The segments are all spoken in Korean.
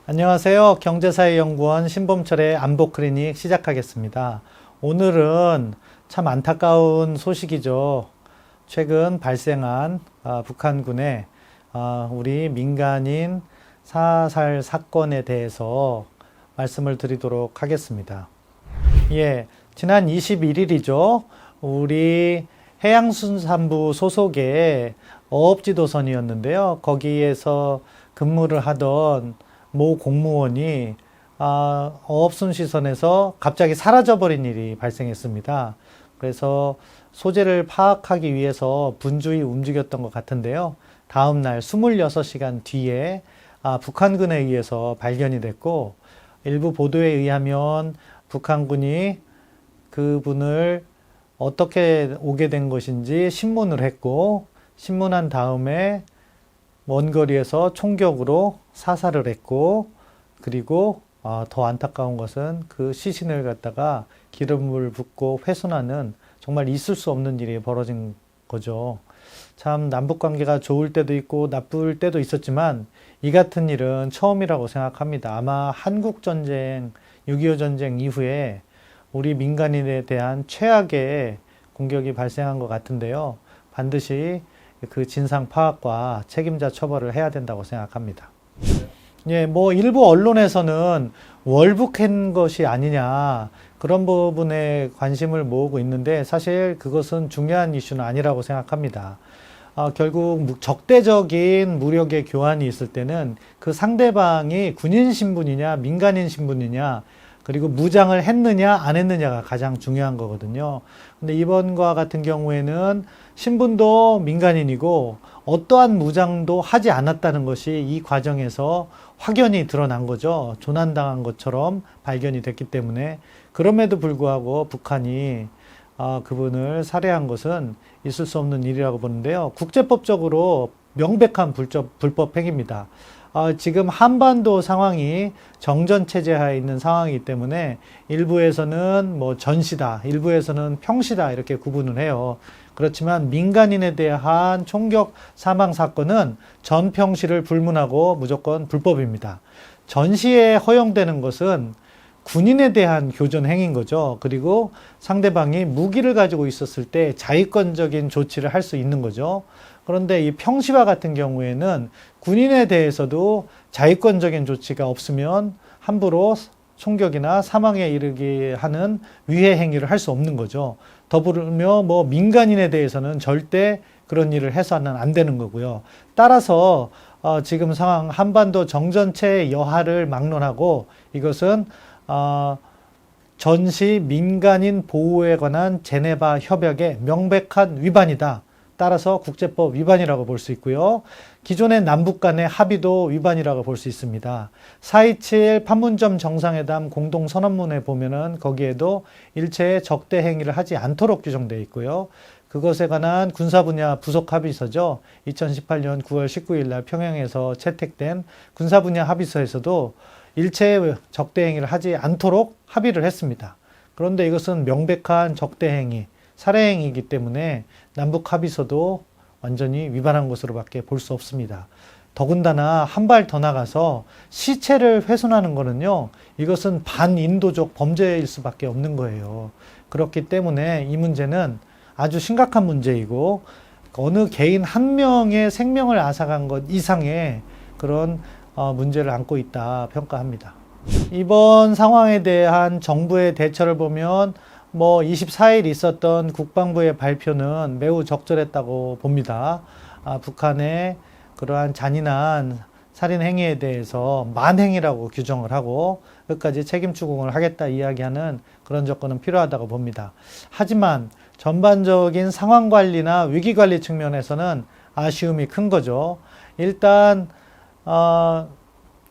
안녕하세요. 경제사회연구원 신범철의 안보클리닉 시작하겠습니다. 오늘은 참 안타까운 소식이죠. 최근 발생한 북한군의 우리 민간인 사살 사건에 대해서 말씀을 드리도록 하겠습니다. 지난 21일이죠. 우리 해양수산부 소속의 어업지도선이었는데요. 거기에서 근무를 하던 모 공무원이 어업순시선에서 갑자기 사라져버린 일이 발생했습니다. 그래서 소재를 파악하기 위해서 분주히 움직였던 것 같은데요. 다음 날 26시간 뒤에 북한군에 의해서 발견이 됐고, 일부 보도에 의하면 북한군이 그분을 어떻게 오게 된 것인지 신문을 했고, 신문한 다음에 먼 거리에서 총격으로 사살을 했고, 그리고 더 안타까운 것은 그 시신을 갖다가 기름을 붓고 훼손하는 정말 있을 수 없는 일이 벌어진 거죠. 참 남북 관계가 좋을 때도 있고 나쁠 때도 있었지만 이 같은 일은 처음이라고 생각합니다. 아마 한국 전쟁, 6.25 전쟁 이후에 우리 민간인에 대한 최악의 공격이 발생한 것 같은데요. 반드시 그 진상 파악과 책임자 처벌을 해야 된다고 생각합니다. 일부 언론에서는 월북한 것이 아니냐, 그런 부분에 관심을 모으고 있는데 사실 그것은 중요한 이슈는 아니라고 생각합니다. 결국 적대적인 무력의 교환이 있을 때는 그 상대방이 군인 신분이냐 민간인 신분이냐, 그리고 무장을 했느냐 안 했느냐가 가장 중요한 거거든요. 근데 이번과 같은 경우에는 신분도 민간인이고 어떠한 무장도 하지 않았다는 것이 이 과정에서 확연히 드러난 거죠. 조난당한 것처럼 발견이 됐기 때문에. 그럼에도 불구하고 북한이 그분을 살해한 것은 있을 수 없는 일이라고 보는데요. 국제법적으로 명백한 불법 행위입니다. 지금 한반도 상황이 정전체제하에 있는 상황이기 때문에 일부에서는 전시다, 일부에서는 평시다 이렇게 구분을 해요. 그렇지만 민간인에 대한 총격 사망 사건은 전평시를 불문하고 무조건 불법입니다. 전시에 허용되는 것은 군인에 대한 교전 행위인 거죠. 그리고 상대방이 무기를 가지고 있었을 때 자위권적인 조치를 할 수 있는 거죠. 그런데 이 평시와 같은 경우에는 군인에 대해서도 자위권적인 조치가 없으면 함부로 총격이나 사망에 이르게 하는 위해 행위를 할 수 없는 거죠. 더불으며 민간인에 대해서는 절대 그런 일을 해서는 안 되는 거고요. 따라서 지금 상황 한반도 정전체의 여하를 막론하고 이것은 전시 민간인 보호에 관한 제네바 협약의 명백한 위반이다. 따라서 국제법 위반이라고 볼 수 있고요. 기존의 남북 간의 합의도 위반이라고 볼 수 있습니다. 4.27 판문점 정상회담 공동선언문에 보면은 거기에도 일체의 적대 행위를 하지 않도록 규정되어 있고요. 그것에 관한 군사 분야 부속 합의서죠. 2018년 9월 19일 날 평양에서 채택된 군사 분야 합의서에서도 일체의 적대 행위를 하지 않도록 합의를 했습니다. 그런데 이것은 명백한 적대 행위, 살해 행위이기 때문에 남북 합의서도 완전히 위반한 것으로밖에 볼 수 없습니다. 더군다나 한 발 더 나가서 시체를 훼손하는 거는요, 이것은 반인도적 범죄일 수밖에 없는 거예요. 그렇기 때문에 이 문제는 아주 심각한 문제이고 어느 개인 한 명의 생명을 앗아간 것 이상의 그런 문제를 안고 있다 평가합니다. 이번 상황에 대한 정부의 대처를 보면 24일 있었던 국방부의 발표는 매우 적절했다고 봅니다. 북한의 그러한 잔인한 살인 행위에 대해서 만행이라고 규정을 하고 끝까지 책임 추궁을 하겠다 이야기하는 그런 조건은 필요하다고 봅니다. 하지만 전반적인 상황 관리나 위기 관리 측면에서는 아쉬움이 큰 거죠. 일단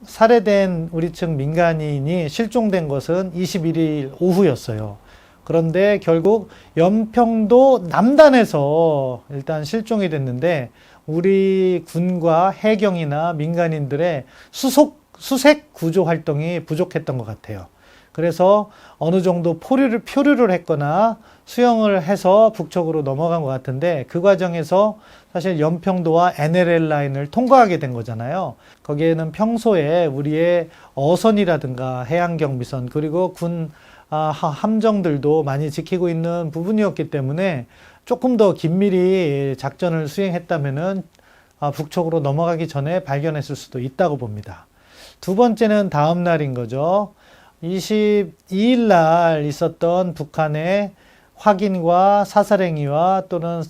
살해된 우리 측 민간인이 실종된 것은 21일 오후였어요. 그런데 결국 연평도 남단에서 일단 실종이 됐는데 우리 군과 해경이나 민간인들의 수색 구조 활동이 부족했던 것 같아요. 그래서 어느 정도 표류를 했거나 수용을 해서 북쪽으로 넘어간 것 같은데 그 과정에서 사실 연평도와 NLL 라인을 통과하게 된 거잖아요. 거기에는 평소에 우리의 어선이라든가 해양경비선 그리고 군 함정들도 많이 지키고 있는 부분이었기 때문에 조금 더 긴밀히 작전을 수행했다면은 북쪽으로 넘어가기 전에 발견했을 수도 있다고 봅니다. 두 번째는 다음 날인 거죠. 22일 날 있었던 북한의 확인과 사살행위와 또는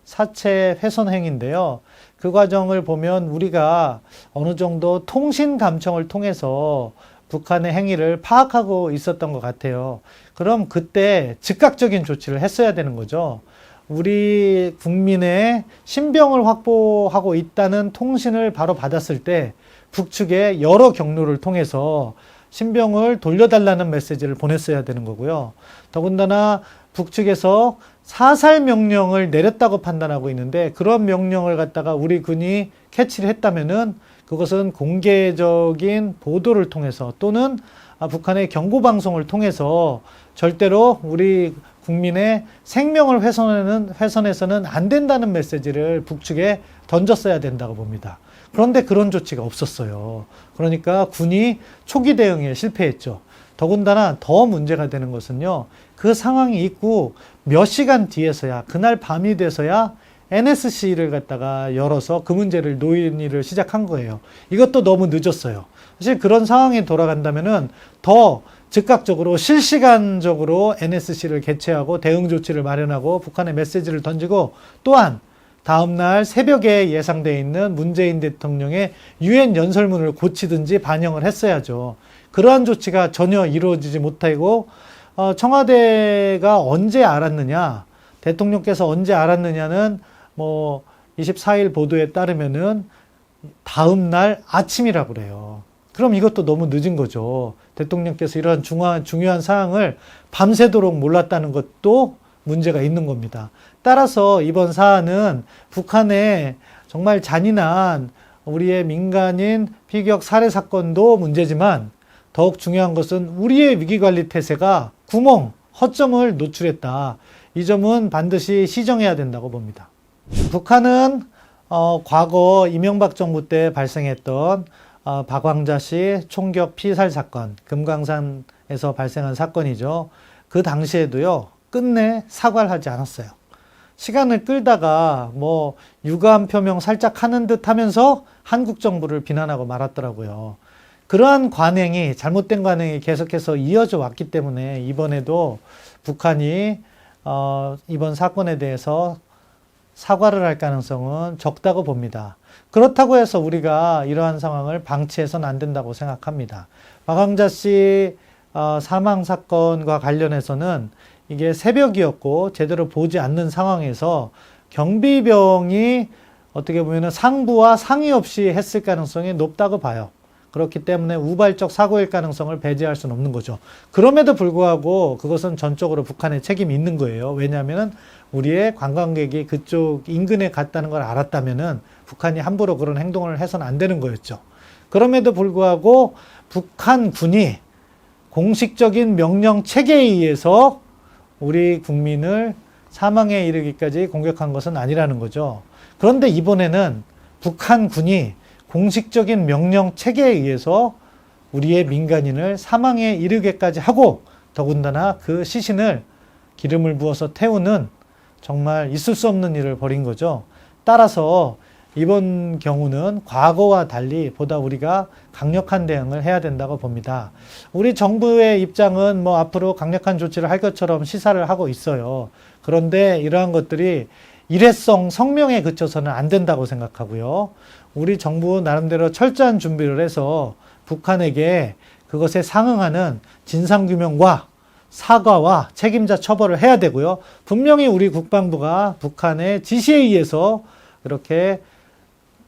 사체 훼손 행위인데요. 그 과정을 보면 우리가 어느 정도 통신 감청을 통해서 북한의 행위를 파악하고 있었던 것 같아요. 그럼 그때 즉각적인 조치를 했어야 되는 거죠. 우리 국민의 신병을 확보하고 있다는 통신을 바로 받았을 때 북측에 여러 경로를 통해서 신병을 돌려달라는 메시지를 보냈어야 되는 거고요. 더군다나 북측에서 사살 명령을 내렸다고 판단하고 있는데 그런 명령을 갖다가 우리 군이 캐치를 했다면은 그것은 공개적인 보도를 통해서 또는 북한의 경고방송을 통해서 절대로 우리 국민의 생명을 훼손해서는 안 된다는 메시지를 북측에 던졌어야 된다고 봅니다. 그런데 그런 조치가 없었어요. 그러니까 군이 초기 대응에 실패했죠. 더군다나 더 문제가 되는 것은요. 그 상황이 있고 몇 시간 뒤에서야 그날 밤이 돼서야 NSC를 갖다가 열어서 그 문제를 논의를 시작한 거예요. 이것도 너무 늦었어요. 사실 그런 상황에 돌아간다면은 더 즉각적으로 실시간적으로 NSC를 개최하고 대응 조치를 마련하고 북한에 메시지를 던지고 또한 다음날 새벽에 예상되어 있는 문재인 대통령의 유엔 연설문을 고치든지 반영을 했어야죠. 그러한 조치가 전혀 이루어지지 못하고 청와대가 언제 알았느냐, 대통령께서 언제 알았느냐는 24일 보도에 따르면은 다음날 아침이라고 그래요. 그럼 이것도 너무 늦은 거죠. 대통령께서 이러한 중요한 사항을 밤새도록 몰랐다는 것도 문제가 있는 겁니다. 따라서 이번 사안은 북한의 정말 잔인한 우리의 민간인 피격 살해 사건도 문제지만 더욱 중요한 것은 우리의 위기관리 태세가 허점을 노출했다. 이 점은 반드시 시정해야 된다고 봅니다. 북한은 과거 이명박 정부 때 발생했던 박왕자 씨 총격 피살 사건, 금강산에서 발생한 사건이죠. 그 당시에도요, 끝내 사과를 하지 않았어요. 시간을 끌다가 유감 표명 살짝 하는 듯 하면서 한국 정부를 비난하고 말았더라고요. 그러한 관행이, 잘못된 관행이 계속해서 이어져 왔기 때문에 이번에도 북한이 이번 사건에 대해서 사과를 할 가능성은 적다고 봅니다. 그렇다고 해서 우리가 이러한 상황을 방치해서는 안 된다고 생각합니다. 박왕자 씨 사망 사건과 관련해서는 이게 새벽이었고 제대로 보지 않는 상황에서 경비병이 어떻게 보면 상부와 상의 없이 했을 가능성이 높다고 봐요. 그렇기 때문에 우발적 사고일 가능성을 배제할 수는 없는 거죠. 그럼에도 불구하고 그것은 전적으로 북한의 책임이 있는 거예요. 왜냐하면 우리의 관광객이 그쪽 인근에 갔다는 걸 알았다면은 북한이 함부로 그런 행동을 해서는 안 되는 거였죠. 그럼에도 불구하고 북한 군이 공식적인 명령 체계에 의해서 우리 국민을 사망에 이르기까지 공격한 것은 아니라는 거죠. 그런데 이번에는 북한 군이 공식적인 명령 체계에 의해서 우리의 민간인을 사망에 이르게까지 하고 더군다나 그 시신을 기름을 부어서 태우는 정말 있을 수 없는 일을 벌인 거죠. 따라서 이번 경우는 과거와 달리 보다 우리가 강력한 대응을 해야 된다고 봅니다. 우리 정부의 입장은 앞으로 강력한 조치를 할 것처럼 시사를 하고 있어요. 그런데 이러한 것들이 일회성 성명에 그쳐서는 안 된다고 생각하고요. 우리 정부 나름대로 철저한 준비를 해서 북한에게 그것에 상응하는 진상규명과 사과와 책임자 처벌을 해야 되고요. 분명히 우리 국방부가 북한의 지시에 의해서 이렇게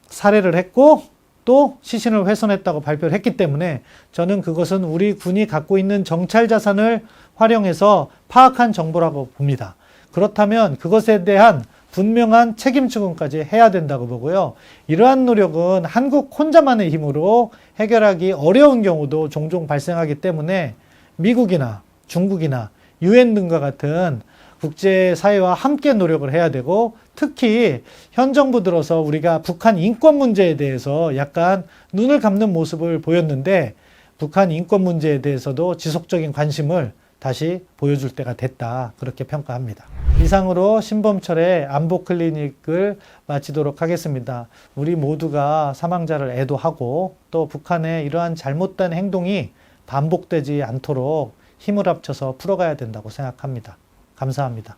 살해를 했고 또 시신을 훼손했다고 발표를 했기 때문에 저는 그것은 우리 군이 갖고 있는 정찰 자산을 활용해서 파악한 정보라고 봅니다. 그렇다면 그것에 대한 분명한 책임 추궁까지 해야 된다고 보고요. 이러한 노력은 한국 혼자만의 힘으로 해결하기 어려운 경우도 종종 발생하기 때문에 미국이나 중국이나 유엔 등과 같은 국제사회와 함께 노력을 해야 되고, 특히 현 정부 들어서 우리가 북한 인권 문제에 대해서 약간 눈을 감는 모습을 보였는데, 북한 인권 문제에 대해서도 지속적인 관심을 다시 보여줄 때가 됐다, 그렇게 평가합니다. 이상으로 신범철의 안보 클리닉을 마치도록 하겠습니다. 우리 모두가 사망자를 애도하고 또 북한의 이러한 잘못된 행동이 반복되지 않도록 힘을 합쳐서 풀어가야 된다고 생각합니다. 감사합니다.